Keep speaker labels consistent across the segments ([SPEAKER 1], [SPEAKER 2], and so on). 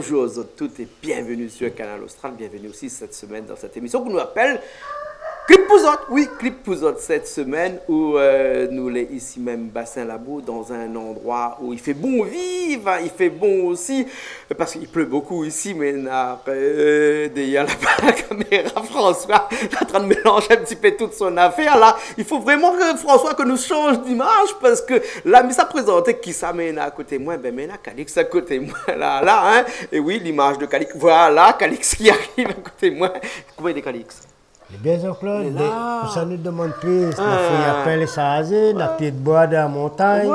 [SPEAKER 1] Bonjour à toutes et bienvenue sur Canal Austral. Bienvenue aussi cette semaine dans cette émission qu'on nous appelle Clip Pouzotte. Oui, Clip Pouzotte cette semaine où nous sommes ici même Bassin Labo dans un endroit où il fait bon vivre, il fait bon aussi parce qu'il pleut beaucoup ici, mais derrière la caméra, François est en train de mélanger un petit peu toute son affaire là. Il faut vraiment que François que nous change d'image parce que là, mais ça présentait qui ça mène à côté de moi, ben maintenant Calix à côté de moi là, hein. Et oui, l'image de Calix, voilà Calix qui arrive à côté de moi. Comment il est Calix?
[SPEAKER 2] Bien sûr, Claude, ça nous demande plus. La feuille appelle les sarrasés, la petite bois de la montagne,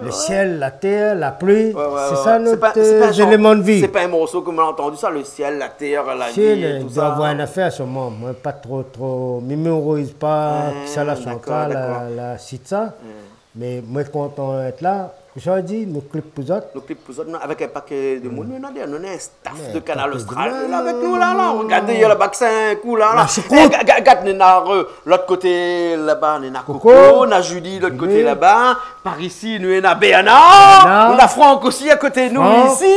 [SPEAKER 2] le ciel, la terre, la pluie. C'est ça notre élément de vie.
[SPEAKER 1] C'est pas un morceau comme on a entendu ça, le ciel, la terre, la vie.
[SPEAKER 2] Il doit avoir une affaire sur moi. Moi, pas trop. Je ne mémorise pas ça, la chantale, la cite ça. Mais moi, content d'être là. Je dis, nos clips Pouzotte.
[SPEAKER 1] Nos clips Pouzotte, avec un paquet de monde, nous avons un staff de Canal Austral avec nous là. Regardez, il y a le bac 5 ou là. Regardez, l'autre côté là-bas, on a Coco, on a Julie, l'autre côté là-bas. Par ici, nous avons Béana. On a Franck aussi à côté de nous ici.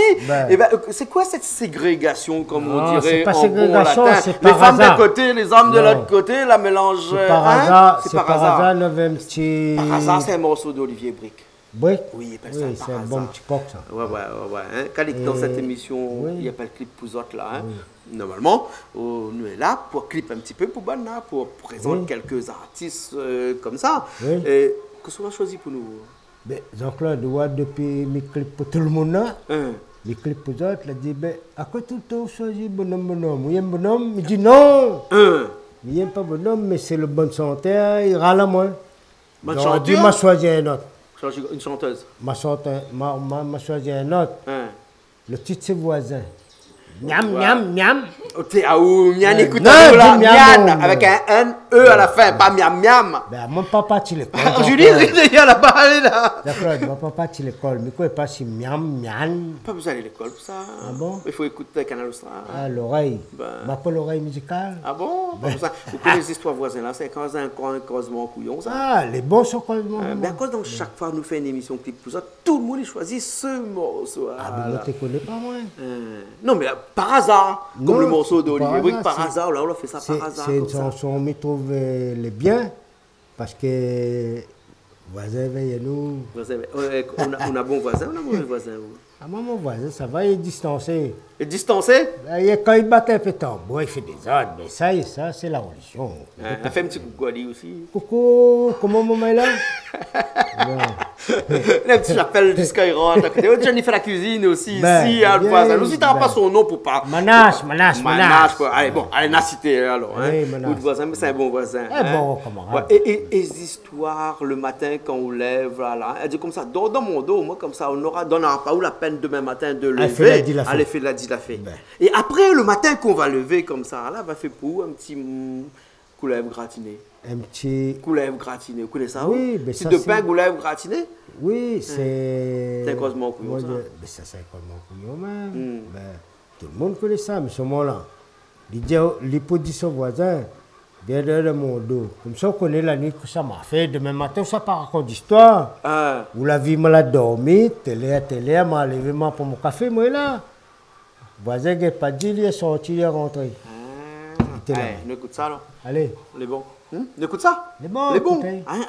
[SPEAKER 1] C'est quoi cette ségrégation, comme on dirait en bon latin? Les femmes d'un côté, les hommes de l'autre côté, la mélange.
[SPEAKER 2] C'est par hasard. C'est par hasard,
[SPEAKER 1] Par hasard, c'est un morceau d'Olivier Brick.
[SPEAKER 2] Oui,
[SPEAKER 1] oui,
[SPEAKER 2] c'est un bon petit coq ça.
[SPEAKER 1] Ouais. Hein? Calix, dans cette émission, il y a pas le clip Pouzotte là. Hein? Normalement, nous sommes là pour clip un petit peu pour présenter quelques artistes comme ça. Qu'est-ce qu'on a choisi pour nous?
[SPEAKER 2] Jean-Claude, depuis mes clips pour tout le monde là, les clips Pouzotte, il a dit, à quoi tout le temps choisi bonhomme? Il y a un bonhomme, il dit non. Il n'y a pas bonhomme, mais c'est le bon chanteur, il râle à moi. Donc, il m'a choisi un autre.
[SPEAKER 1] Une chanteuse.
[SPEAKER 2] M'a choisi un autre. Le titre c'est Voisin. Miam.
[SPEAKER 1] Miam, écoutez-nous là. Miam, avec un E à la fin, pas miam.
[SPEAKER 2] Mon papa, tu l'école.
[SPEAKER 1] Julie, il y a là-bas, là.
[SPEAKER 2] D'accord, mon papa, tu l'école. Mais quoi, pas si miam.
[SPEAKER 1] Pas besoin d'aller à l'école pour ça.
[SPEAKER 2] Ah bon?
[SPEAKER 1] Il faut écouter Canal Austral.
[SPEAKER 2] Ah, l'oreille. Pas l'oreille musicale.
[SPEAKER 1] Ah bon? Vous connaissez les histoires voisines là, c'est quand un croisement couillon, ça.
[SPEAKER 2] Ah, les bons sont croisement.
[SPEAKER 1] À cause donc chaque fois nous fait une émission clip pour ça, tout le monde choisit ce morceau.
[SPEAKER 2] Ah, mais ne te connais pas, moi.
[SPEAKER 1] Non, mais par hasard, comme le morceau d'Olivier Brick, par hasard, là, on a fait ça par hasard.
[SPEAKER 2] C'est une chanson, on me trouve les biens, parce que voisin, veillez-nous.
[SPEAKER 1] On a bon voisin, on a mauvais voisin.
[SPEAKER 2] Ah, mon voisin, ça va, il est distancé.
[SPEAKER 1] Il est distancé?
[SPEAKER 2] Quand il bat un peu de tambour, il fait des ordres, mais ça, c'est la religion.
[SPEAKER 1] Il fait un petit coucou à lui aussi.
[SPEAKER 2] Coucou, comment maman est là?
[SPEAKER 1] Le petit j'appelle jusqu'à il rentre à côté. Johnny fait la cuisine aussi ici, le voisin. Nous, si t'as pas son nom pour pas.
[SPEAKER 2] Manache.
[SPEAKER 1] Allez, bon, allez, n'a cité alors. Le voisin, mais c'est un bon voisin.
[SPEAKER 2] Bon camarade.
[SPEAKER 1] Et les histoires le matin quand on lève, voilà. Elle dit comme ça, dans mon dos, moi, comme ça, on n'aura pas eu la peine demain matin de lever. Elle fait la dit la fait. Et après, le matin qu'on va lever comme ça, là, va faire pour un petit couleuvre gratiné.
[SPEAKER 2] Un petit
[SPEAKER 1] couleuvre gratiné, vous connaissez ça?
[SPEAKER 2] Oui, mais
[SPEAKER 1] ça c'est de pain couleuvre gratiné?
[SPEAKER 2] Oui, c'est
[SPEAKER 1] un croisement couillon, ça.
[SPEAKER 2] Mais ça, c'est un croisement couillon, même. Tout le monde connaît ça, mais ce moment-là, les positions voisins, bien de mon dos. Comme ça, on connaît la nuit que ça m'a fait. Demain matin, ça part raconte d'histoire. Où la vie m'a dormi, télé, m'a levé pour mon café, moi là. Le voisin n'a pas dit, il est sorti, il est rentré.
[SPEAKER 1] On écoute ça, alors.
[SPEAKER 2] Allez.
[SPEAKER 1] On est bon. On écoute ça?
[SPEAKER 2] Les bons.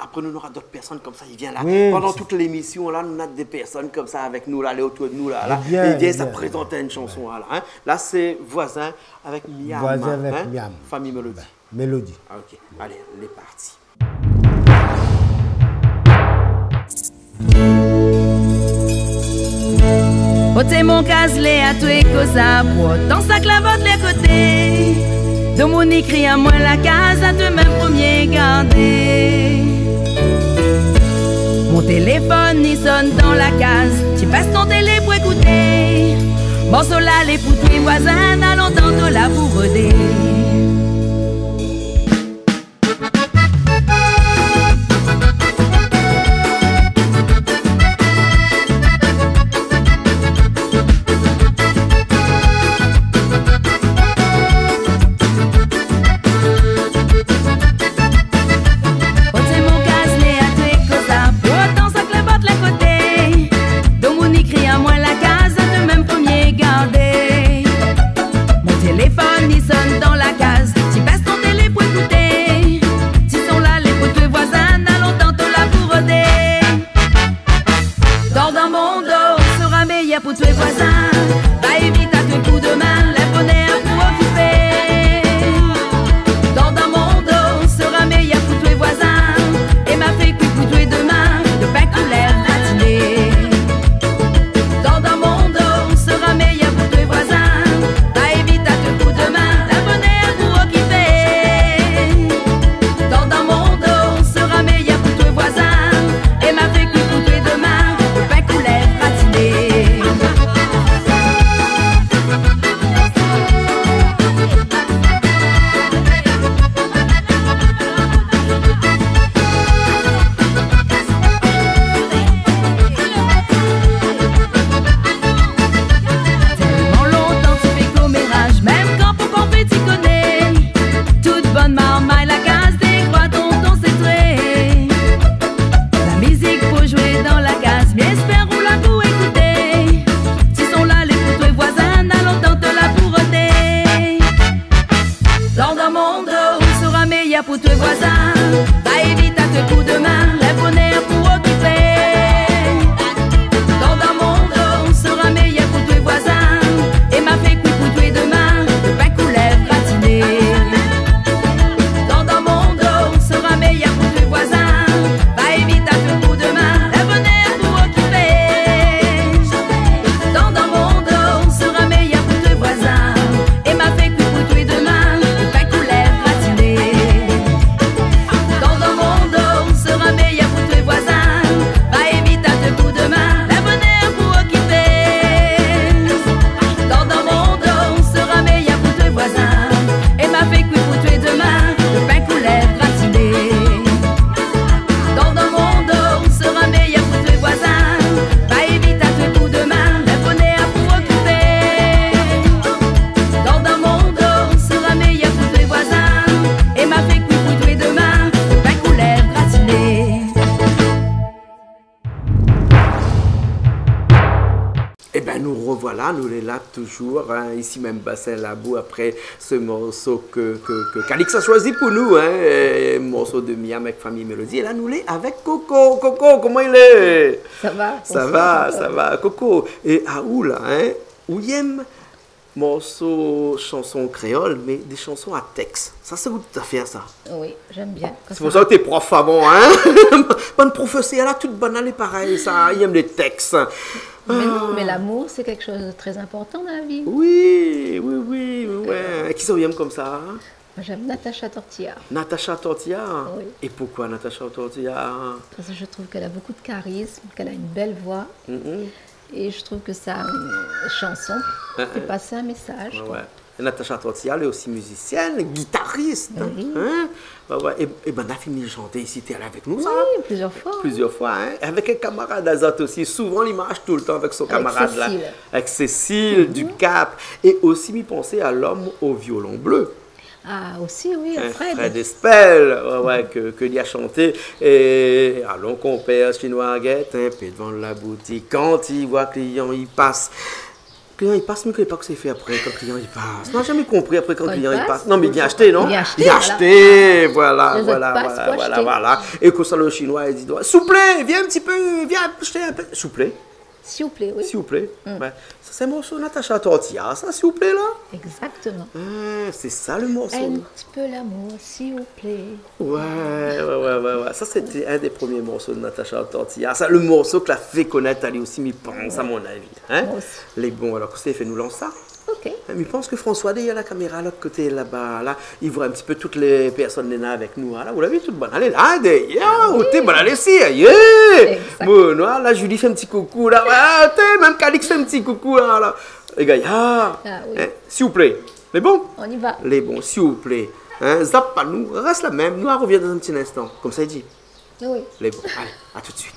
[SPEAKER 1] Après, nous aura d'autres personnes comme ça. Il vient là. Pendant toute l'émission, là, nous avons des personnes comme ça avec nous, là, autour de nous, là. Il vient, ça présente une chanson, là. Là, c'est Voisin avec Miam.
[SPEAKER 2] Voisin avec Miam.
[SPEAKER 1] Famille Mélodie.
[SPEAKER 2] Mélodie.
[SPEAKER 1] Ok. Allez, on est parti.
[SPEAKER 3] Ôtez mon caselé à tout et cosa pour dans sa clavote les côtés. De mon écrit à moi la case à de même premier garder. Mon téléphone il sonne dans la case. Tu passes ton télé pour écouter. Bon là les poutres voisins à longtemps de la pour roder. Garder
[SPEAKER 1] Ben, nous revoilà, nous les là toujours, hein, ici même Bassin Labou, après ce morceau que Calix a choisi pour nous, hein, morceau de Miam avec Famille Mélodie. Et là, nous les avec Coco. Coco, comment il est?
[SPEAKER 4] Ça va?
[SPEAKER 1] Ça va, Coco. Et à où là, hein? Où y aime morceaux, chansons créoles, mais des chansons à texte. Ça, c'est vous tout à fait ça.
[SPEAKER 4] Oui, j'aime bien.
[SPEAKER 1] C'est pour ça que t'es prof avant, hein? Bonne professeure, elle a toute bonne, elle est pareille, ça, il aime les textes.
[SPEAKER 4] Mais non, mais l'amour, c'est quelque chose de très important dans la vie.
[SPEAKER 1] Oui, ouais. Qui ça vous aime comme ça? Hein?
[SPEAKER 4] Moi, j'aime Natacha Tortilla.
[SPEAKER 1] Natacha Tortilla?
[SPEAKER 4] Oui.
[SPEAKER 1] Et pourquoi Natacha Tortilla?
[SPEAKER 4] Parce que je trouve qu'elle a beaucoup de charisme, qu'elle a une belle voix. Et je trouve que sa chanson fait passer un message.
[SPEAKER 1] Ouais. Et Natacha Tortilla, elle est aussi musicienne, guitariste.
[SPEAKER 4] Oui.
[SPEAKER 1] Hein? Ouais. Et ben, on a fini de chanter ici, tu es là avec nous, ça?
[SPEAKER 4] Oui, plusieurs fois.
[SPEAKER 1] Plusieurs fois, hein? Avec un camarade d'Azat aussi. Souvent, il marche tout le temps avec son camarade là. Avec Cécile du Cap. Et aussi, m'y penser à l'homme au violon bleu.
[SPEAKER 4] Ah, aussi, oui,
[SPEAKER 1] Fred Espel, que lui a chanté. Et allons, compère chinois guette, un peu devant la boutique. Quand il voit client, il passe. Client, il passe, mais il ne pas que c'est fait après, quand client, il passe. Non, j'ai jamais compris après quand client, il passe. Non, mais il vient acheter, non? Il vient acheter, voilà. Et que ça, le chinois, il dit, s'il vous plaît, viens un petit peu, viens acheter un peu. S'il vous plaît.
[SPEAKER 4] S'il vous plaît, oui.
[SPEAKER 1] S'il vous plaît. Ouais. Ça, c'est un morceau Natacha Tortilla, ça, s'il vous plaît, là?
[SPEAKER 4] Exactement.
[SPEAKER 1] C'est ça, le morceau.
[SPEAKER 4] Un petit peu l'amour, s'il vous plaît.
[SPEAKER 1] Ouais. Ça, c'était un des premiers morceaux de Natacha Tortilla. Ça, le morceau que la fait connaître, elle aussi, m'y pense, à mon avis. Hein?
[SPEAKER 4] Moi aussi.
[SPEAKER 1] Les bons, alors, qu'est-ce que fait nous lancer ça?
[SPEAKER 4] Ok.
[SPEAKER 1] Mais je pense que François, derrière la caméra, l'autre côté, là-bas, là, il voit un petit peu toutes les personnes là avec nous. Là, vous l'avez toute bonne. Allez, là, derrière, t'es bonne, allez, si, bon, là, Julie fait un petit coucou, là, même Calix fait un petit coucou, là. Les gars,
[SPEAKER 4] oui.
[SPEAKER 1] S'il vous plaît, les bons?
[SPEAKER 4] On y va.
[SPEAKER 1] Les bons, s'il vous plaît. Zap pas nous, reste la même, nous, on revient dans un petit instant. Comme ça, il dit.
[SPEAKER 4] Oui.
[SPEAKER 1] Les bons, allez, à tout de suite.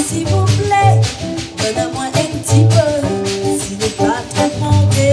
[SPEAKER 5] S'il vous plaît, donnez-moi un petit peu, s'il n'est pas trop demandé.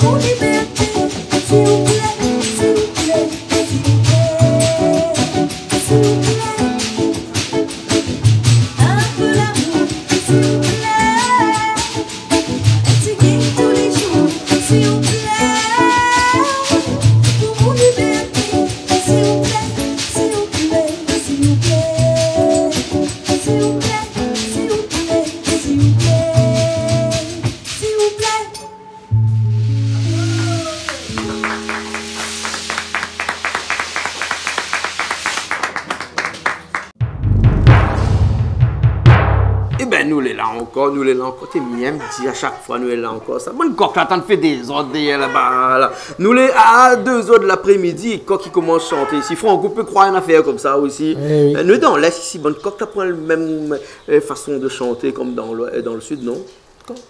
[SPEAKER 5] mon liberté, s'il vous plaît, s'il vous plaît, s'il vous plaît, s'il vous plaît. Un peu d'amour, s'il vous plaît. Un petit gain tous les jours, s'il vous plaît. Pour mon liberté, s'il vous plaît, s'il vous plaît, s'il vous plaît. S'il vous plaît, s'il vous plaît, s'il vous plaît, s'il vous plaît.
[SPEAKER 1] Eh ben, nous les là encore, t'es mien, dit à chaque fois, nous les là encore. Ça, bonne coq là, t'en fait des ordres là-bas, là. Nous les à 2h de l'après-midi, coq qui commence à chanter ici. Franck, on peut croire une affaire comme ça aussi.
[SPEAKER 2] Eh oui.
[SPEAKER 1] Nous, dans l'Est ici, bonne coq, t'as pas la même façon de chanter comme dans le Sud, non?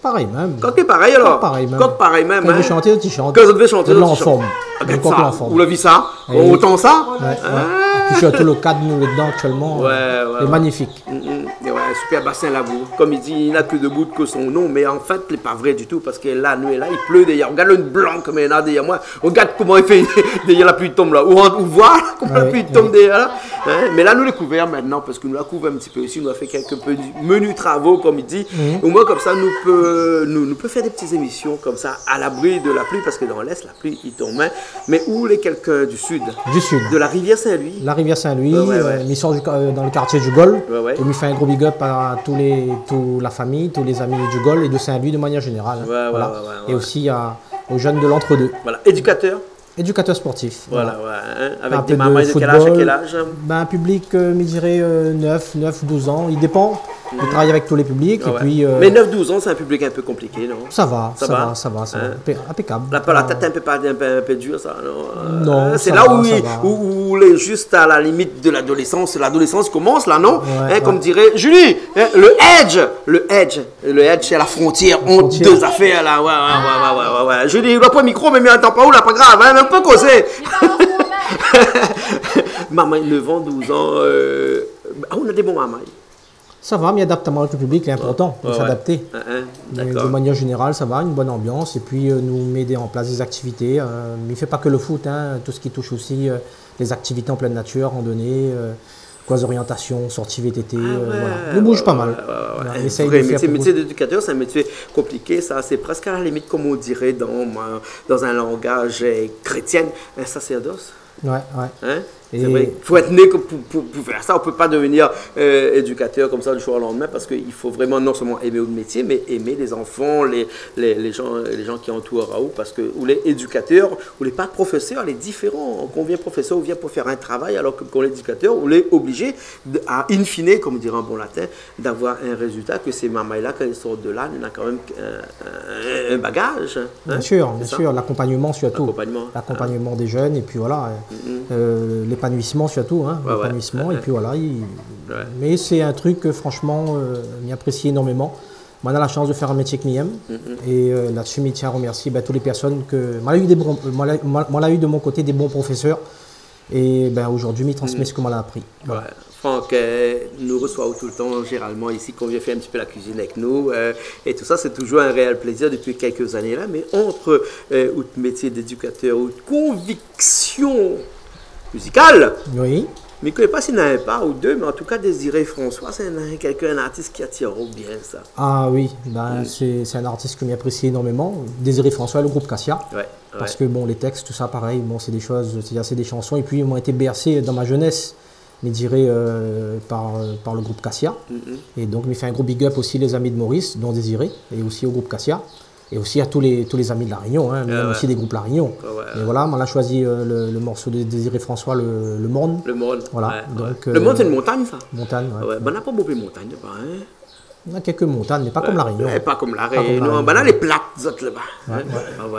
[SPEAKER 2] Pareil même.
[SPEAKER 1] Coq est pareil alors?
[SPEAKER 2] Coq pareil même.
[SPEAKER 1] Coq pareil même.
[SPEAKER 2] Quand il
[SPEAKER 1] hein?
[SPEAKER 2] veut chanter, tu chantes.
[SPEAKER 1] Quand vous devez chanter,
[SPEAKER 2] De
[SPEAKER 1] tu
[SPEAKER 2] l'en
[SPEAKER 1] chantes.
[SPEAKER 2] forme.
[SPEAKER 1] Ah,
[SPEAKER 2] Le
[SPEAKER 1] regarde
[SPEAKER 2] coq
[SPEAKER 1] ça.
[SPEAKER 2] l'en forme.
[SPEAKER 1] Vous l'avez vu ça?
[SPEAKER 2] Eh oui.
[SPEAKER 1] Autant ça?
[SPEAKER 2] Ouais, ouais.
[SPEAKER 1] Ah.
[SPEAKER 2] Et puis surtout le cadre, nous, dedans actuellement,
[SPEAKER 1] Ouais,
[SPEAKER 2] est magnifique.
[SPEAKER 1] Et ouais, super bassin Labour. Comme il dit, il n'a que debout que son nom, mais en fait, il n'est pas vrai du tout parce que là, nous, là, il pleut derrière. Regarde le blanc comme il y en a derrière moi. Regarde comment il fait derrière la pluie tombe là. Ou voit comment la pluie tombe derrière là. Hein? Mais là, nous les couverts maintenant parce que nous la couvrons un petit peu ici. Nous avons fait quelques menus travaux, comme il dit. Au moins, comme ça, nous peut faire des petites émissions comme ça à l'abri de la pluie parce que dans l'Est, la pluie, il tombe. Hein? Mais où les quelqu'un du Sud?
[SPEAKER 2] Du Sud.
[SPEAKER 1] De la rivière Saint-Louis.
[SPEAKER 2] La rivière Saint-Louis,
[SPEAKER 1] Ouais.
[SPEAKER 2] il sort dans le quartier du Gol.
[SPEAKER 1] Ouais.
[SPEAKER 2] Et il fait un gros big up à toute la famille, tous les amis du Gol et de Saint-Louis de manière générale. Hein.
[SPEAKER 1] Ouais,
[SPEAKER 2] Voilà.
[SPEAKER 1] ouais.
[SPEAKER 2] Et aussi aux jeunes de l'entre-deux.
[SPEAKER 1] Voilà, éducateur.
[SPEAKER 2] Éducateur sportif.
[SPEAKER 1] Voilà, hein, avec
[SPEAKER 2] Un
[SPEAKER 1] des
[SPEAKER 2] peu
[SPEAKER 1] mamans de quel âge à quel âge?
[SPEAKER 2] Ben, un public, je dirais 9, 12 ans. Il dépend. Il travaille avec tous les publics.
[SPEAKER 1] Ah
[SPEAKER 2] et
[SPEAKER 1] ouais.
[SPEAKER 2] puis,
[SPEAKER 1] Mais 9-12 ans, c'est un public un peu compliqué, non?
[SPEAKER 2] ça va.
[SPEAKER 1] Hein?
[SPEAKER 2] Impeccable.
[SPEAKER 1] La tête un peu dure, ça, non?
[SPEAKER 2] Non,
[SPEAKER 1] c'est
[SPEAKER 2] ça
[SPEAKER 1] là
[SPEAKER 2] va,
[SPEAKER 1] où,
[SPEAKER 2] ça va.
[SPEAKER 1] où il est juste à la limite de l'adolescence. L'adolescence commence là, non?
[SPEAKER 2] Ouais,
[SPEAKER 1] Comme
[SPEAKER 2] ouais.
[SPEAKER 1] dirait Julie, hein, le edge, c'est la frontière entre deux affaires là. Ouais. Julie, il n'a pas de micro, mais il n'entend pas où là, pas grave, hein, même pas causer. Maman, 9 ans, 12 ans, on a des bons mamans.
[SPEAKER 2] Ça va, mais adaptement avec le public, c'est important de s'adapter. Mais de manière générale, ça va, une bonne ambiance. Et puis, nous met en place des activités. Mais il ne fait pas que le foot, hein, tout ce qui touche aussi les activités en pleine nature, randonnée, orientation, sortie VTT. Voilà. Il bouge pas mal. Voilà, on essaye de faire
[SPEAKER 1] métier d'éducateur, c'est un métier compliqué. Ça, c'est presque à la limite, comme on dirait dans un langage chrétien, un sacerdoce.
[SPEAKER 2] Ouais.
[SPEAKER 1] Hein? Il faut être né pour faire ça. On ne peut pas devenir éducateur comme ça du jour au lendemain parce qu'il faut vraiment non seulement aimer le métier, mais aimer les enfants, les gens qui entourent Raoult. Parce que ou les éducateurs, ou les pas professeurs, les différents. Qu'on vient professeur, on vient pour faire un travail, alors que qu'on est éducateur, on est obligé, à in fine, comme dirait en bon latin, d'avoir un résultat que ces mamans-là, quand ils sortent de là, on a quand même un bagage. Hein?
[SPEAKER 2] Bien sûr, l'accompagnement surtout.
[SPEAKER 1] L'accompagnement
[SPEAKER 2] des jeunes, et puis voilà. L'épanouissement surtout, hein, l'épanouissement, et puis voilà. Mais c'est un truc que franchement, m'apprécie énormément. Moi, on a la chance de faire un métier que j'aime, et là-dessus, je tiens à remercier toutes les personnes que. Moi, on a eu de mon côté des bons professeurs, et aujourd'hui, je transmets ce que m'a appris. Voilà.
[SPEAKER 1] Ouais. Franck nous reçoit tout le temps, généralement ici, qu'on vient faire un petit peu la cuisine avec nous. Et tout ça, c'est toujours un réel plaisir depuis quelques années là. Mais entre le métier d'éducateur ou de conviction musicale,
[SPEAKER 2] oui.
[SPEAKER 1] mais je ne connais pas s'il n'y en a pas ou deux, mais en tout cas, Désiré François, c'est un artiste qui attire bien ça.
[SPEAKER 2] Ah oui, c'est un artiste que j'apprécie énormément. Désiré François, le groupe Cassia. Parce que les textes, tout ça, pareil, c'est des choses, c'est des chansons. Et puis, ils m'ont été bercés dans ma jeunesse, mais dirais par le groupe Cassia. Et donc, il fait un gros big up aussi les amis de Maurice, dont Désiré, et aussi au groupe Cassia. Et aussi à tous les amis de La Réunion, hein, même aussi des groupes La Réunion. Et voilà, on a choisi le morceau de Désiré François, le Morne.
[SPEAKER 1] Le Morne.
[SPEAKER 2] Voilà. Donc,
[SPEAKER 1] le Morne, c'est une montagne, ça?
[SPEAKER 2] Montagne, ouais.
[SPEAKER 1] On n'a pas beaucoup de montagnes là-bas, hein?
[SPEAKER 2] On a quelques montagnes, mais pas comme La Réunion.
[SPEAKER 1] Pas comme La Réunion. Là, les plates, là-bas.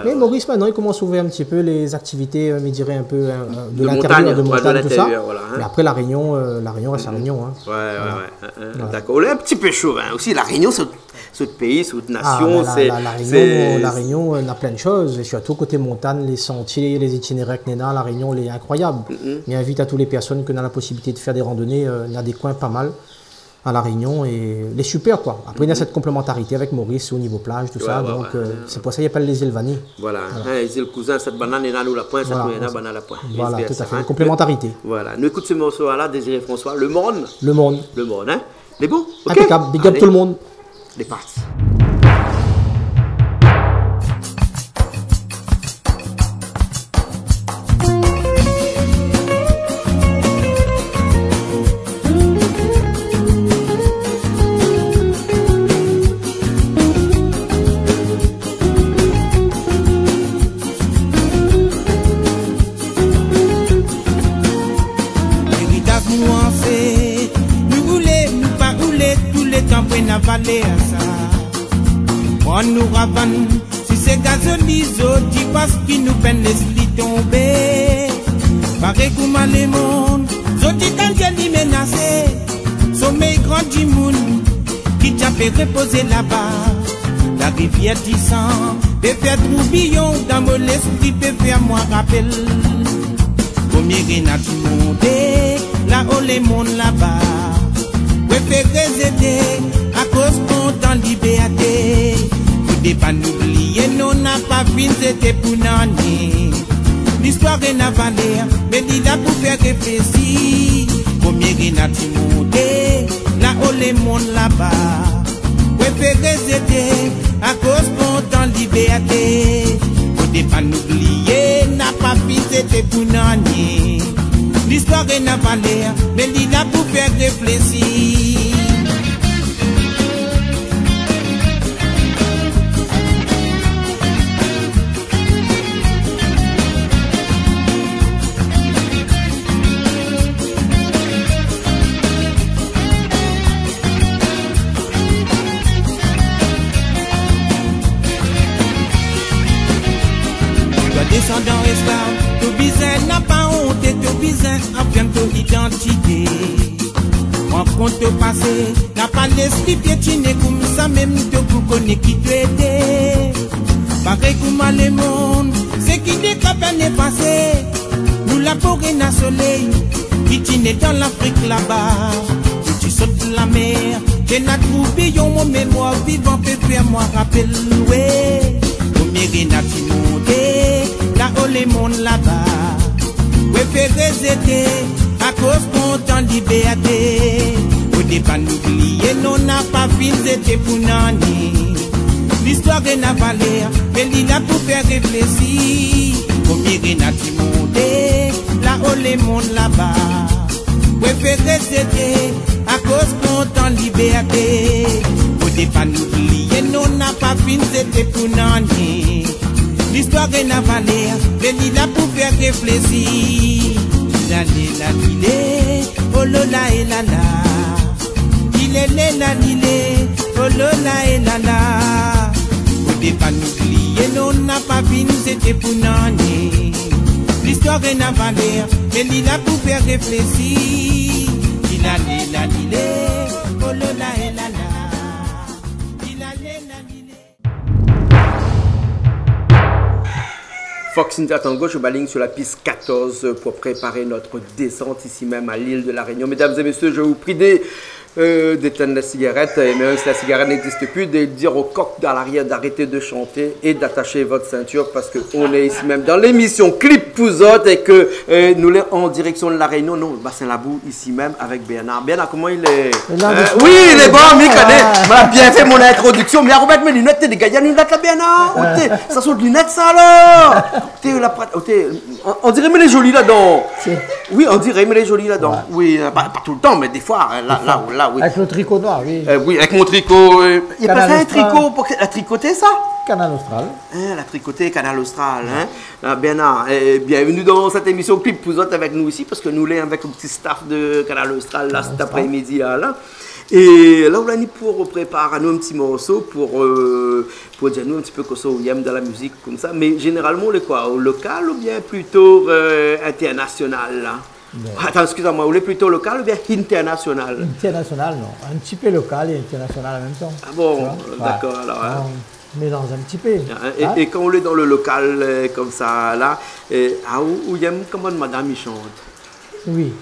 [SPEAKER 2] Mais Maurice, maintenant, il commence à ouvrir un petit peu les activités, je dirais, un peu de l'intérieur, de montagne, tout ça.
[SPEAKER 1] Voilà, hein.
[SPEAKER 2] Mais après, La Réunion reste La Réunion. Hein.
[SPEAKER 1] Voilà. D'accord. On est un petit peu chauvin aussi. La Réunion, c'est ce pays, cette nation.
[SPEAKER 2] La Réunion, on a plein de choses. Et surtout, côté montagne, les sentiers, les itinéraires que La Réunion, elle est incroyable. Mais invite à toutes les personnes qui ont la possibilité de faire des randonnées. On a des coins pas mal.
[SPEAKER 6] à La Réunion et les super quoi. Après il y a cette complémentarité avec Maurice au niveau plage, tout ça, donc c'est pour ça qu'il appelle les îles vannées.
[SPEAKER 1] Voilà, les îles cousins, cette banane est là, nous la pointe, cette
[SPEAKER 6] Voilà,
[SPEAKER 1] banane la pointe.
[SPEAKER 6] Voilà,
[SPEAKER 1] C'est
[SPEAKER 6] tout
[SPEAKER 1] ça,
[SPEAKER 6] à fait,
[SPEAKER 1] hein.
[SPEAKER 6] une complémentarité.
[SPEAKER 1] Voilà, nous écoutons ce morceau-là, Désiré François, Le Monde.
[SPEAKER 6] Le monde,
[SPEAKER 1] Le Monde, hein. Les beaux, ok.
[SPEAKER 6] impeccable, big up
[SPEAKER 1] Allez,
[SPEAKER 6] tout le monde.
[SPEAKER 1] les parties.
[SPEAKER 7] Héritage nous en fait, nous rouler, nous pas rouler, tous les temps pour n'avaler à ça. On nous ravane, si c'est gazolizo, tu penses qu'il nous peine les lits tomber. Pareil comme les mondes, zoti d'Angeli menacé, sommeil grand du monde, qui t'a fait reposer là-bas. La rivière du sang, peut faire troubillon dans mon esprit, peut faire moi rappel. Combien rien du monde, là-haut les mondes là-bas. Préférez aider à cause qu'on t'en liberté. Vous devez pas nous oublier, non, n'a pas fini, c'était pour n'année. L'histoire est navalée, mais il a pour faire réfléchir. Combien rien du monde, là-haut les mondes là-bas. Préférez aider à cause qu'on t'en liberté. Vous devez pas nous oublier, n'a pas fini, c'était pour n'année. L'histoire est navalée, mais il a pour faire réfléchir. Descendant esclave, tout bizarre n'a pas honte et tout bizarre affirme ton identité. En compte au passé, n'a pas l'esprit piétiné comme ça même te pour connaître qui tu étais. Pareil comme les mondes, c'est qui n'est qu'à peine passé. Nous la forêt n'a soleil, qui t'inait dans l'Afrique là-bas. Tu sautes la mer, j'ai n'a trouvé mon mémoire vivant peut faire moi rappel ouais. Combien n'a tu monté, là-haut les mondes là-bas. Préférez aider à cause qu'on t'en liberté. Au départ n'oubliez, non n'a pas fini, c'était pour n'année. L'histoire est navalée, mais il a pour faire réfléchir. Combien n'a tu monté, là-haut les mondes là-bas. Préférez aider à cause qu'on t'en liberté. Au départ n'oubliez, non n'a pas fini, c'était pour n'année. L'histoire est navalée, mais il a pour faire réfléchir. La oh lola et la la. Il est la lilé, oh lola et la la. Au départ n'oubliez, non n'a pas fini, c'était pour n'année. L'histoire est navalée, mais il a pour faire réfléchir. Il a la lilé, oh lola et la la. Il a la lilé.
[SPEAKER 1] Fox India Tango, je baligne sur la piste 14 pour préparer notre descente ici même à l'île de la Réunion. Mesdames et messieurs, je vous prie d'éteindre la cigarette, et même si la cigarette n'existe plus, de dire au coq dans l'arrière d'arrêter de chanter et d'attacher votre ceinture parce qu'on est ici même dans l'émission Clip Pouzotte et que nous sommes en direction de la Réunion, non, Bassin Labou, ici même avec Bernard. Bernard, comment il est oui, il est bon, il m'a bien fait mon introduction, mais arrête mes lunettes, t'es des gars, il y a une lunette là, Bernard. Ça sont des lunettes, ça alors. On dirait mais les jolies là-dedans. Oui, on dirait mais les jolies là-dedans. Oui, pas tout le temps, mais des fois, là, oui.
[SPEAKER 2] Avec le tricot noir, oui.
[SPEAKER 1] Oui, avec mon tricot. Il n'y a pas
[SPEAKER 2] Canal
[SPEAKER 1] fait un
[SPEAKER 2] Austral.
[SPEAKER 1] tricot pour la tricoter, ça
[SPEAKER 2] Canal Austral.
[SPEAKER 1] La tricotée Canal Austral. Hein? Bernard, bienvenue dans cette émission Clip Pouzotte avec nous ici, parce que nous sommes avec un petit staff de Canal Austral là, cet après-midi. Là. Et là, on a mis pour préparer nous un petit morceau pour dire nous un petit peu que ça, on aime dans la musique comme ça. Mais généralement, on est quoi? Au local ou bien plutôt international là? Attends, excusez-moi, vous êtes plutôt local ou bien international?
[SPEAKER 2] International, non. Un petit peu local et international en même temps.
[SPEAKER 1] Ah bon,
[SPEAKER 2] Tu vois?
[SPEAKER 1] d'accord, alors. Hein.
[SPEAKER 2] On mélange un petit peu.
[SPEAKER 1] Et quand on est dans le local comme ça, là, où il y a comment madame il chante?
[SPEAKER 2] Oui,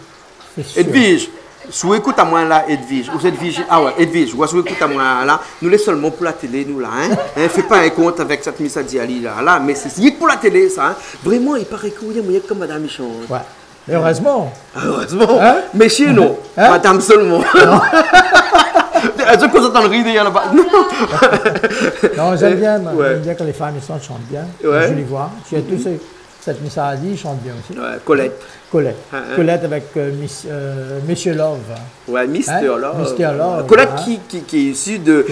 [SPEAKER 2] c'est sûr.
[SPEAKER 1] Edwige, Sous écoute à moi là, Edwige. Vous Edwige, ah ouais, Edwige, je vois sous écoute à moi là. Nous les seulement pour la télé, nous là. Hein? Fais pas un compte avec cette Missa Diali là. Mais c'est pour la télé, ça. Hein? Vraiment, il paraît que vous êtes comme Madame Michon.
[SPEAKER 6] Ouais. Et heureusement.
[SPEAKER 1] Heureusement.
[SPEAKER 6] Hein?
[SPEAKER 1] Mais chez nous, Madame seulement. Est-ce que vous entendez rire là-bas?
[SPEAKER 6] Non, j'aime bien. J'aime bien quand les femmes chantent bien.
[SPEAKER 1] Ouais.
[SPEAKER 6] Je les vois. Tu as tous cette Missa a dit, ils chantent bien aussi.
[SPEAKER 1] Ouais, Colette.
[SPEAKER 6] Colette. Colette avec Monsieur Love.
[SPEAKER 1] Ouais, Mr. Love.
[SPEAKER 6] Mr. Love.
[SPEAKER 1] Colette qui est issue de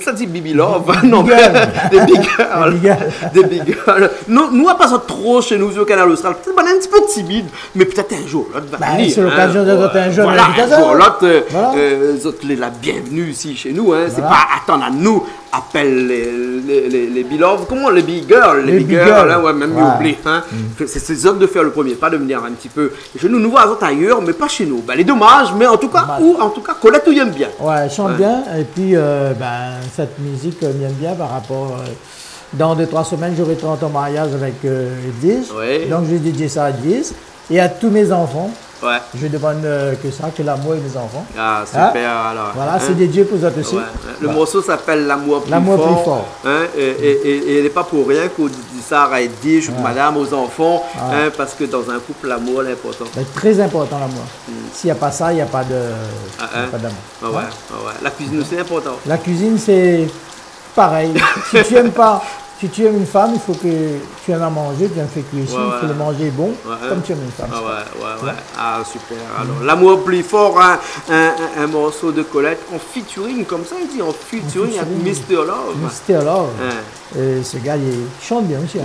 [SPEAKER 1] ça dit Bibi Love. Non, des Big Girls. Des Big Girls. Nous, on passe trop chez nous au Canal Austral. Peut-être un petit peu timide, mais peut-être un jour l'autre va venir.
[SPEAKER 6] C'est l'occasion de d'autres un jour.
[SPEAKER 1] Voilà, un jour l'autre, la bienvenue ici chez nous. Hein. C'est pas attendre à nous. Appelle les Beloved, comment les Big Girls, les Big Girls, hein, ouais, même oublié. Hein. C'est ces hommes de faire le premier, pas de venir un petit peu. Chez nous, nous voyons ailleurs, mais pas chez nous. Ben, les dommages, mais en tout cas, Colette, tu aimes bien.
[SPEAKER 6] Ouais, elle chante bien, et puis cette musique m'aime bien par rapport. Dans 2-3 semaines, j'aurai 30 ans de mariage avec Edwige.
[SPEAKER 1] Ouais.
[SPEAKER 6] Donc, je vais dédier ça à Edwige et à tous mes enfants.
[SPEAKER 1] Ouais.
[SPEAKER 6] Je demande que ça, que l'amour et mes enfants.
[SPEAKER 1] Ah, super, alors.
[SPEAKER 6] Voilà, c'est dédié pour eux aussi.
[SPEAKER 1] Ouais. Le morceau s'appelle L'amour plus fort. Hein, et il n'est pas pour rien qu'on dit ça à Edwige, madame, aux enfants, hein, parce que dans un couple, l'amour est important.
[SPEAKER 6] C'est très important, l'amour. S'il n'y a pas ça, il n'y a pas d'amour.
[SPEAKER 1] Ouais. La cuisine aussi est importante.
[SPEAKER 6] La cuisine, c'est pareil. Si tu aimes pas... Si tu aimes une femme, il faut que tu aimes à manger, tu aimes faire cuire ici, il faut le manger bon, comme tu aimes une femme.
[SPEAKER 1] Ouais. Ah, super. Alors, L'amour plus fort, hein, un morceau de Colette en featuring, comme ça, il dit, en featuring avec Mr. Love.
[SPEAKER 6] Mr. Love. Et ce gars, il chante bien aussi. Hein.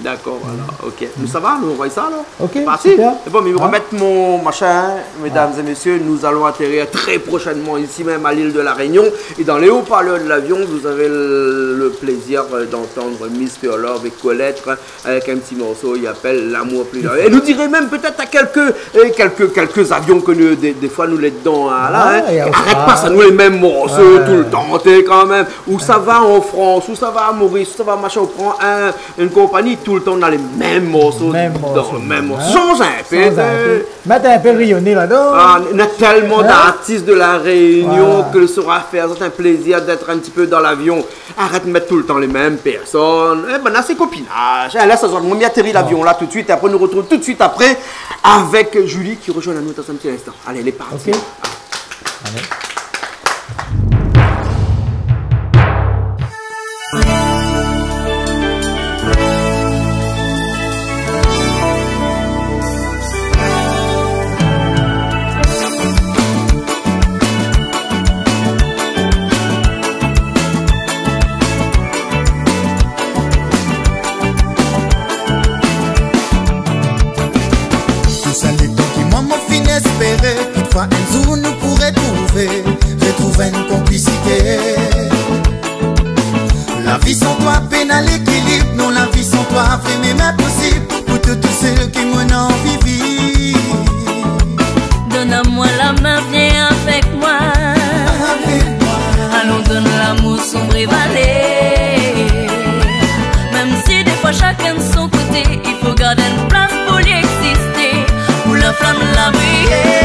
[SPEAKER 1] D'accord, alors, ok. Mais ça va, nous, on voit ça, alors?
[SPEAKER 6] Ok,
[SPEAKER 1] parti.
[SPEAKER 6] super.
[SPEAKER 1] Et bon, mais remettre mon machin, mesdames et messieurs, nous allons atterrir très prochainement ici même à l'île de la Réunion. Et dans les haut-parleurs de l'avion, vous avez le plaisir d'entendre Mr. Love et Colette avec un petit morceau, il appelle L'amour plus fort. Et nous direz même peut-être à quelques avions que nous, des fois nous les dedans là, hein. Arrête pas, ça nous les mêmes morceaux tout le temps, t'es quand même. Où ça va en France, où ça va à Maurice, où ça va machin, on prend une compagnie, tout le temps on a les mêmes morceaux. Change un peu.
[SPEAKER 6] Mettre un peu rayonné là-dedans.
[SPEAKER 1] On a tellement d'artistes de la Réunion que ça va faire un plaisir d'être un petit peu dans l'avion. Arrête de mettre tout le temps les mêmes personnes. Eh ben là, c'est copinage. Là, ça va m'y atterrir l'avion là tout de suite. Et après, nous retrouvons tout de suite après avec Julie qui rejoint la nous dans un petit instant. Allez, elle est partie.
[SPEAKER 6] Okay. Allez.
[SPEAKER 7] Toutefois, un jour nous pourrait retrouver une complicité. La vie sans toi peine à l'équilibre. Non, la vie sans toi vraiment impossible. Pour tous ceux qui m'ont envie.
[SPEAKER 3] Donne-moi la main, viens avec moi. Allons donner l'amour sombre et vallée. Même si des fois chacun de son côté, il faut garder une place pour y exister. Pour la flamme la briller.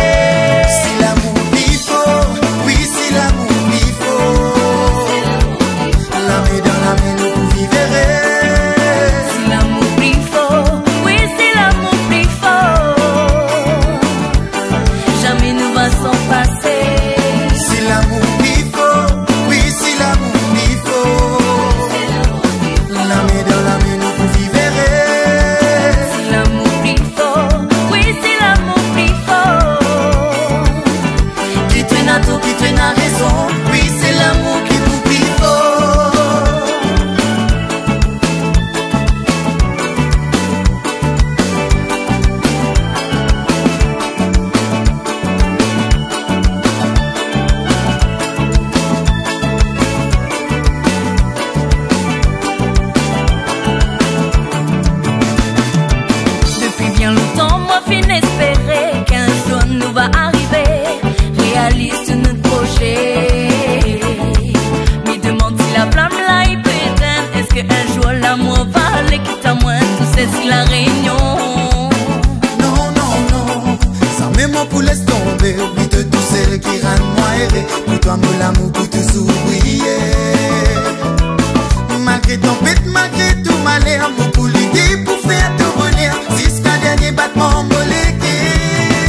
[SPEAKER 7] La Réunion. Non, ça même pour laisse tomber.
[SPEAKER 8] qui rend moi errer. Pour toi, mon l'amour, pour tout s'oublier. Malgré ton pète, malgré tout malheur, mon pour l'idée, pour faire tout bonheur. Jusqu'à dernier battement moléqué.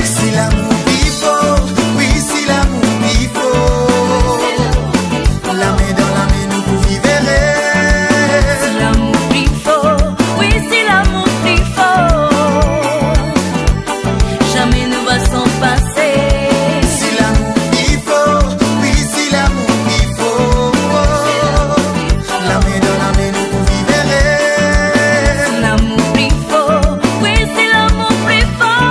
[SPEAKER 8] Si l'amour il faut, oui, si l'amour il faut. La main dans la main, nous pour vivre.
[SPEAKER 3] Si l'amour il faut, oui, si l'amour il faut, jamais nous va s'en passer.
[SPEAKER 8] Si l'amour il faut, oui, si l'amour il faut. La main dans la main, nous pour vivre.
[SPEAKER 3] Si l'amour il faut, oui, si l'amour il faut,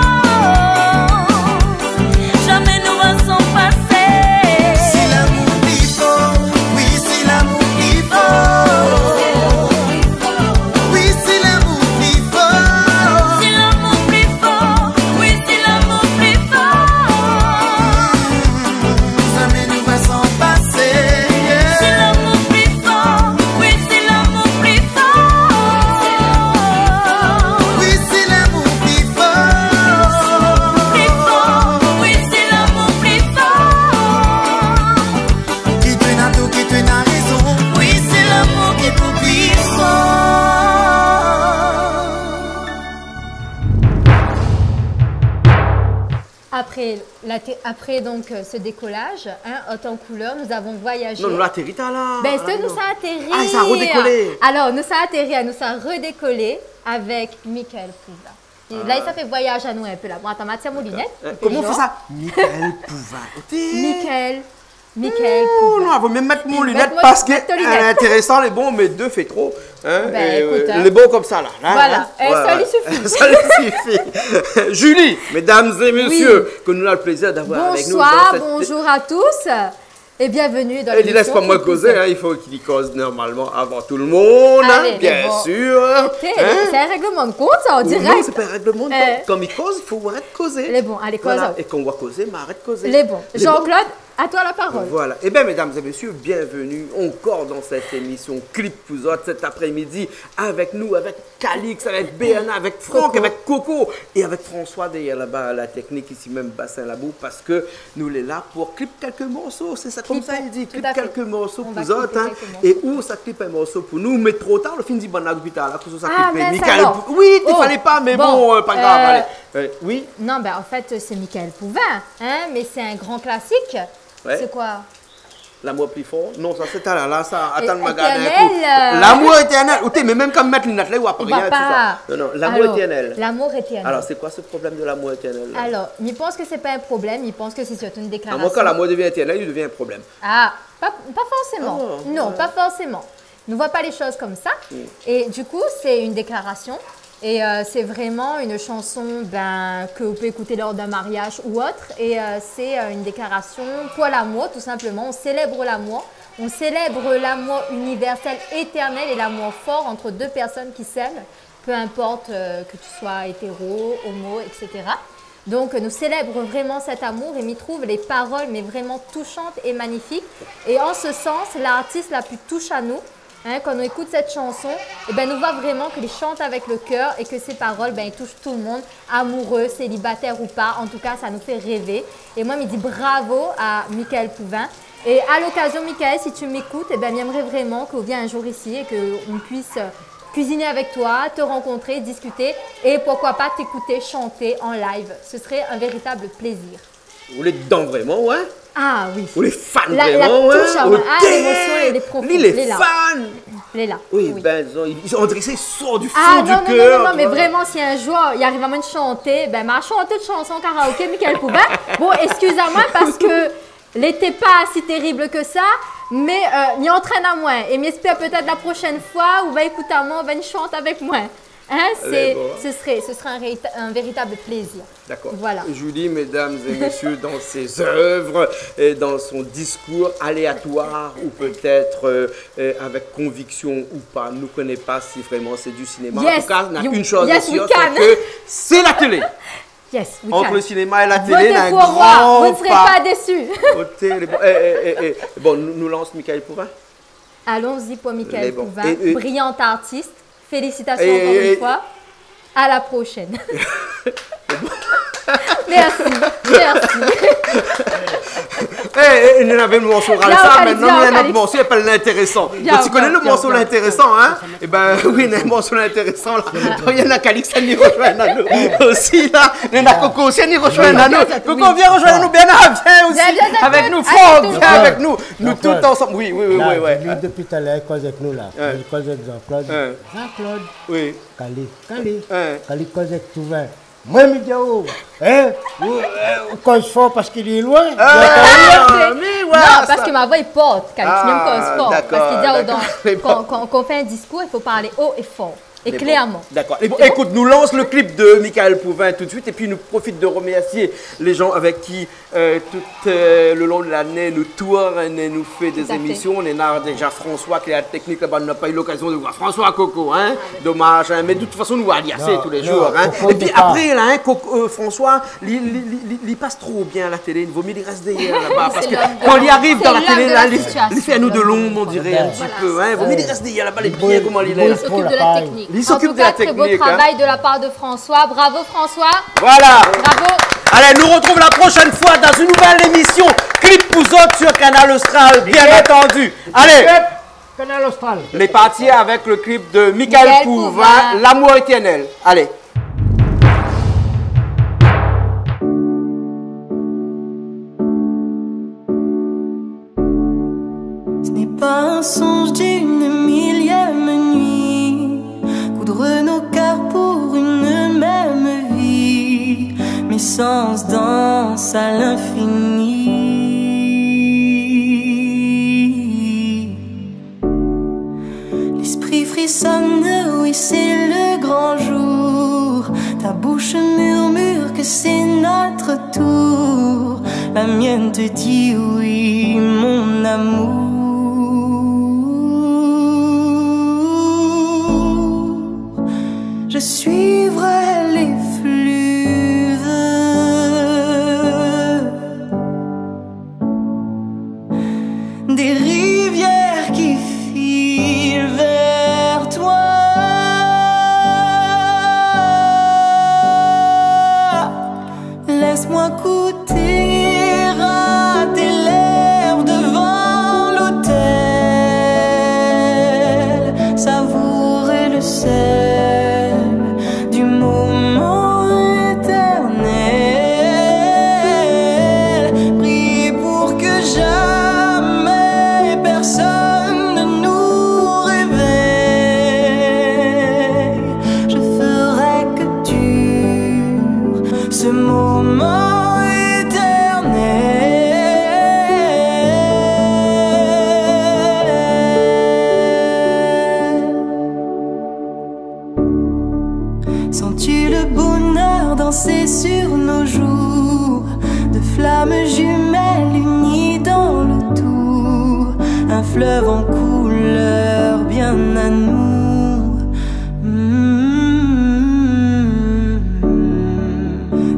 [SPEAKER 3] jamais nous va s'en passer.
[SPEAKER 8] Si l'amour il faut, oui, si l'amour il faut. Oui, si l'amour il faut.
[SPEAKER 3] Si l'amour il faut, oui, si l'amour il faut,
[SPEAKER 8] Jamais nous va s'en passer.
[SPEAKER 3] si l'amour il faut, oui, si l'amour il faut,
[SPEAKER 8] Oui, si l'amour il faut.
[SPEAKER 3] oui, si l'amour il faut,
[SPEAKER 8] Qui te n'a tout, qui te n'a raison.
[SPEAKER 3] oui, c'est l'amour qui peut
[SPEAKER 4] Après donc ce décollage, haute en couleur, nous avons voyagé.
[SPEAKER 1] Non, nous l'atterrit là.
[SPEAKER 4] Ben,
[SPEAKER 1] Ah,
[SPEAKER 4] ça nous
[SPEAKER 1] non.
[SPEAKER 4] a atterri.
[SPEAKER 1] Ah, ça a redécollé.
[SPEAKER 4] Alors, nous a atterri, nous a redécollé avec Michael Pouva. Et là, ça fait voyage à nous un peu là. Bon, attends, Mathieu, mon lunette.
[SPEAKER 1] Comment on fait ça? Michael Pouvin.
[SPEAKER 4] Michael
[SPEAKER 1] Oh
[SPEAKER 4] Pouva.
[SPEAKER 1] non, il faut même mettre mon lunette
[SPEAKER 4] Mets-moi-
[SPEAKER 1] parce que
[SPEAKER 4] mets ta lunette.
[SPEAKER 1] intéressant, les bons, mais deux fait trop. Hein,
[SPEAKER 4] Ben, écoute, hein.
[SPEAKER 1] Les bons comme ça là.
[SPEAKER 4] Voilà. Ça lui suffit.
[SPEAKER 1] Ça lui suffit. Julie, mesdames et messieurs, que nous avons le plaisir d'avoir avec nous.
[SPEAKER 4] Bonsoir,
[SPEAKER 1] dans cette-
[SPEAKER 4] bonjour à tous et bienvenue dans
[SPEAKER 1] Et il laisse
[SPEAKER 4] l'émission
[SPEAKER 1] pas moi
[SPEAKER 4] Qui
[SPEAKER 1] causer,
[SPEAKER 4] Pouva.
[SPEAKER 1] hein, il faut qu'il cause normalement avant tout le monde, hein,
[SPEAKER 4] Allez,
[SPEAKER 1] bien
[SPEAKER 4] bon.
[SPEAKER 1] sûr.
[SPEAKER 4] C'est
[SPEAKER 1] Hein.
[SPEAKER 4] un règlement de compte, ça, en
[SPEAKER 1] Ou
[SPEAKER 4] direct.
[SPEAKER 1] non, c'est pas un règlement de compte.
[SPEAKER 4] Eh.
[SPEAKER 1] Comme il cause, il faut arrêter de causer.
[SPEAKER 4] Les bons, allez, cause.
[SPEAKER 1] Voilà. Et quand on va causer, mais arrête de causer.
[SPEAKER 4] Les bons.
[SPEAKER 1] Les bons.
[SPEAKER 4] Jean-Claude, à toi la parole.
[SPEAKER 1] Voilà. Eh bien, mesdames et messieurs, bienvenue encore dans cette émission Clip Pouzotte cet après-midi avec nous, avec Calix, avec Béana, avec Franck,
[SPEAKER 4] Coco.
[SPEAKER 1] avec Coco et avec François derrière là-bas à la technique ici même Bassin Labou parce que nous les là pour clip quelques morceaux. C'est ça comme ça il dit.
[SPEAKER 4] Tout
[SPEAKER 1] Clip
[SPEAKER 4] à fait.
[SPEAKER 1] quelques morceaux
[SPEAKER 4] On va
[SPEAKER 1] Pouzotte.
[SPEAKER 4] clipper
[SPEAKER 1] Hein,
[SPEAKER 4] quelques
[SPEAKER 1] et où ça clip un morceau pour nous, mais trop tard, le film dit bon hôpital là, que ça
[SPEAKER 4] Ah,
[SPEAKER 1] clipé.
[SPEAKER 4] mince
[SPEAKER 1] Michael
[SPEAKER 4] alors.
[SPEAKER 1] Oui, il
[SPEAKER 4] Oh,
[SPEAKER 1] fallait pas, mais
[SPEAKER 4] bon,
[SPEAKER 1] bon, pas grave. Allez. Oui.
[SPEAKER 4] Non, ben en fait, c'est Michael Pouvin, hein, mais c'est un grand classique.
[SPEAKER 1] Ouais.
[SPEAKER 4] C'est quoi?
[SPEAKER 1] L'amour plus fort? Non, ça c'est là, ça. Attends,
[SPEAKER 4] Et-
[SPEAKER 1] ma garde un
[SPEAKER 4] éternel,
[SPEAKER 1] coup. L'amour éternel. Ok, mais même quand mettre l'inathlète, ou après
[SPEAKER 4] On va
[SPEAKER 1] rien, tout
[SPEAKER 4] pas.
[SPEAKER 1] ça. Non, non, l'amour
[SPEAKER 4] Alors,
[SPEAKER 1] éternel.
[SPEAKER 4] L'amour éternel.
[SPEAKER 1] Alors, c'est quoi ce problème de l'amour éternel là?
[SPEAKER 4] Alors, il pense que c'est pas un problème, il pense que c'est surtout une
[SPEAKER 1] À
[SPEAKER 4] déclaration.
[SPEAKER 1] moi, quand l'amour devient éternel, il devient un problème.
[SPEAKER 4] Ah, pas forcément.
[SPEAKER 1] Ah,
[SPEAKER 4] non, pas forcément. Ne vois pas les choses comme ça. Et du coup, c'est une déclaration. Et c'est vraiment une chanson que vous pouvez écouter lors d'un mariage ou autre. Et c'est une déclaration pour l'amour, tout simplement. On célèbre l'amour. On célèbre l'amour universel, éternel et l'amour fort entre deux personnes qui s'aiment. Peu importe que tu sois hétéro, homo, etc. Donc, nous célébrons vraiment cet amour et m'y trouve les paroles, mais vraiment touchantes et magnifiques. Et en ce sens, l'artiste la plus touche à nous, hein, quand on écoute cette chanson, eh ben, nous voit vraiment qu'il chante avec le cœur et que ses paroles, ils touchent tout le monde, amoureux, célibataire ou pas. En tout cas, ça nous fait rêver. Et moi, je me dis bravo à Michael Pouvin. Et à l'occasion, Michael, si tu m'écoutes, eh ben, j'aimerais vraiment qu'on vienne un jour ici et qu'on puisse cuisiner avec toi, te rencontrer, discuter et pourquoi pas t'écouter chanter en live. Ce serait un véritable plaisir.
[SPEAKER 1] Vous l'êtes dedans vraiment, ouais?
[SPEAKER 4] Ah oui.
[SPEAKER 1] Vous les fans
[SPEAKER 4] La
[SPEAKER 1] vraiment, ouais?
[SPEAKER 4] touche à moi. Ah, l'émotion, elle est profonde.
[SPEAKER 1] Lui, les
[SPEAKER 4] Elle est là.
[SPEAKER 1] fans!
[SPEAKER 4] Elle est là.
[SPEAKER 1] Oui, ben, on dirait que c'est sort du fond
[SPEAKER 4] Ah
[SPEAKER 1] du
[SPEAKER 4] non, non,
[SPEAKER 1] cœur.
[SPEAKER 4] non, non, mais
[SPEAKER 1] tu vois.
[SPEAKER 4] vraiment, si un jour il arrive à me chanter, m'a chanté de chanson karaoké, Michael Pouvin. Bon, excusez-moi parce que l'été pas si terrible que ça, mais m'y entraîne à moins. Et m'espère peut-être la prochaine fois où va écouter à moi, on va une chante avec moi. Hein,
[SPEAKER 1] Allez, bon.
[SPEAKER 4] ce serait un véritable plaisir.
[SPEAKER 1] D'accord.
[SPEAKER 4] Voilà.
[SPEAKER 1] Julie, mesdames et messieurs, dans ses œuvres et dans son discours aléatoire ou peut-être avec conviction ou pas, nous ne connaissons pas si vraiment c'est du cinéma. En
[SPEAKER 4] Yes,
[SPEAKER 1] tout cas, on a
[SPEAKER 4] you-
[SPEAKER 1] une chose
[SPEAKER 4] yes,
[SPEAKER 1] de sûre,
[SPEAKER 4] we can.
[SPEAKER 1] c'est que c'est la télé.
[SPEAKER 4] Yes, we
[SPEAKER 1] Entre
[SPEAKER 4] can.
[SPEAKER 1] le cinéma et la télé,
[SPEAKER 4] Votez
[SPEAKER 1] il y a un
[SPEAKER 4] pour moi,
[SPEAKER 1] grand
[SPEAKER 4] vous ne serez pas déçus.
[SPEAKER 1] au télé. Bon, nous lance Michael Pouvin.
[SPEAKER 4] Allons-y pour
[SPEAKER 1] Les
[SPEAKER 4] Michael
[SPEAKER 1] bons.
[SPEAKER 4] Pouvin,
[SPEAKER 1] Et-
[SPEAKER 4] brillant artiste. Félicitations
[SPEAKER 1] Et-
[SPEAKER 4] encore
[SPEAKER 1] et-
[SPEAKER 4] une fois. À la prochaine. Merci, merci.
[SPEAKER 1] Il y en avait le morceau
[SPEAKER 4] Bien,
[SPEAKER 1] ça,
[SPEAKER 4] Khalid,
[SPEAKER 1] maintenant il y a
[SPEAKER 4] bien,
[SPEAKER 1] un autre
[SPEAKER 4] Khalid.
[SPEAKER 1] morceau, il s'appelle l'intéressant.
[SPEAKER 4] Bien,
[SPEAKER 1] Tu connais
[SPEAKER 4] bien,
[SPEAKER 1] le morceau l'intéressant, hein? Eh ben oui, il y a un morceau l'intéressant là. Donc, il y en a Calix qui nous rejoint à nous aussi là. Il y en a Coco aussi qui nous rejoint à nous. Coco, viens rejoindre nous, Bernard, viens aussi.
[SPEAKER 4] Viens,
[SPEAKER 1] Avec nous,
[SPEAKER 4] Claude.
[SPEAKER 1] Franck,
[SPEAKER 4] Avec
[SPEAKER 1] viens
[SPEAKER 4] tout.
[SPEAKER 1] avec nous. Nous tous ensemble. Oui, oui, oui,
[SPEAKER 2] Là,
[SPEAKER 1] oui.
[SPEAKER 2] lui, depuis tout à l'heure, il cause avec nous là. Il cause avec Jean-Claude. Jean-Claude,
[SPEAKER 1] Oui.
[SPEAKER 2] Cali cause avec tout vin. Moi, je me dis, oh, hein, cause fort parce qu'il est loin.
[SPEAKER 4] Non, parce que ma voix est porte, Khalid. Tu me causes fort.
[SPEAKER 1] d'accord,
[SPEAKER 4] Parce qu'il dit
[SPEAKER 1] d'accord.
[SPEAKER 4] quand on fait un discours, il faut parler haut et fort. Et clairement.
[SPEAKER 1] D'accord. Écoute, nous lance le clip de Michael Pouvin tout de suite et puis nous profite de remercier les gens avec qui tout le long de l'année nous tourne et nous fait des
[SPEAKER 4] Tout à fait.
[SPEAKER 1] émissions. On est là déjà François qui est à la technique là-bas, on n'a pas eu l'occasion de voir François Coco, hein. Dommage, hein. Mais de toute façon nous aliasser
[SPEAKER 2] Non,
[SPEAKER 1] tous les
[SPEAKER 2] non,
[SPEAKER 1] jours, hein.
[SPEAKER 2] Coco
[SPEAKER 1] Et puis
[SPEAKER 2] départ.
[SPEAKER 1] après là, hein, François, il passe trop bien à la télé. Il vaut mieux qu'il reste derrière là-bas parce que
[SPEAKER 4] l'homme de
[SPEAKER 1] quand il
[SPEAKER 4] la-
[SPEAKER 1] arrive
[SPEAKER 4] c'est
[SPEAKER 1] dans la
[SPEAKER 4] l'homme
[SPEAKER 1] télé
[SPEAKER 4] de
[SPEAKER 1] là,
[SPEAKER 4] la
[SPEAKER 1] il
[SPEAKER 4] situation.
[SPEAKER 1] fait à nous de l'ombre, on dirait un petit peu, hein. Il vaut mieux qu'il reste derrière là-bas, il est bien comment il est là.
[SPEAKER 4] Il s'occupe de la technique.
[SPEAKER 1] Il s'occupe
[SPEAKER 4] En tout
[SPEAKER 1] de la
[SPEAKER 4] cas, très beau
[SPEAKER 1] technique, hein.
[SPEAKER 4] travail de la part de François. Bravo François.
[SPEAKER 1] Voilà.
[SPEAKER 4] Bravo.
[SPEAKER 1] Allez, nous retrouve la prochaine fois dans une nouvelle émission Clip Pouzotte sur Canal Austral, bien entendu. Allez,
[SPEAKER 2] Canal Austral.
[SPEAKER 1] les parties avec le clip de Michael
[SPEAKER 4] Michael
[SPEAKER 1] Pouvin,
[SPEAKER 4] Pouvin.
[SPEAKER 1] L'amour éternel. Allez.
[SPEAKER 3] Ce n'est pas un songe d'une millième nuit, coudre nos cœurs pour une même vie, mes sens dansent à l'infini. L'esprit frissonne, oui c'est le grand jour, ta bouche murmure que c'est notre tour, la mienne te dit oui mon amour. Je suivrai les fleuves des rivières qui filent vers toi. Laisse-moi goûter à tes lèvres devant l'autel, savourer le sel du moment éternel, prier pour que jamais personne ne nous réveille. Je ferai que dure ce moment éternel. Sens-tu le bonheur danser sur nos joues, de flammes jumelles unies dans le tout, un fleuve en couleur bien à nous.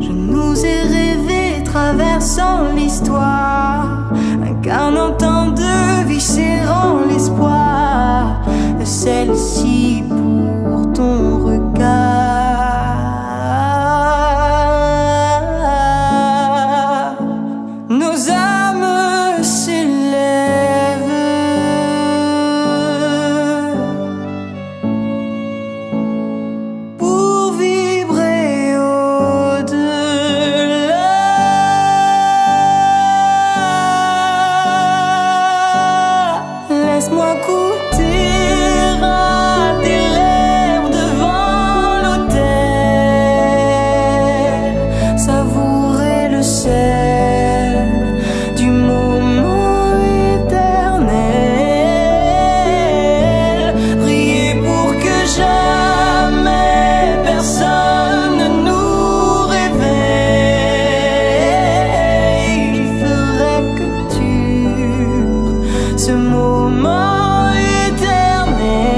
[SPEAKER 3] Je nous ai rêvé traversant l'histoire, incarnant tant de vie, serrant l'espoir de celle-ci pour ton regard. Nos âmes s'élèvent pour vibrer au-delà. Laisse-moi goûter à tes lèvres devant l'autel, savourer le sel du moment éternel, prier pour que jamais personne ne nous réveille. Je ferai que dure ce moment éternel.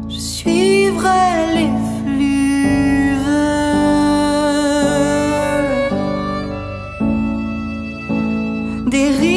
[SPEAKER 3] Je suivrai les fleuves des rivières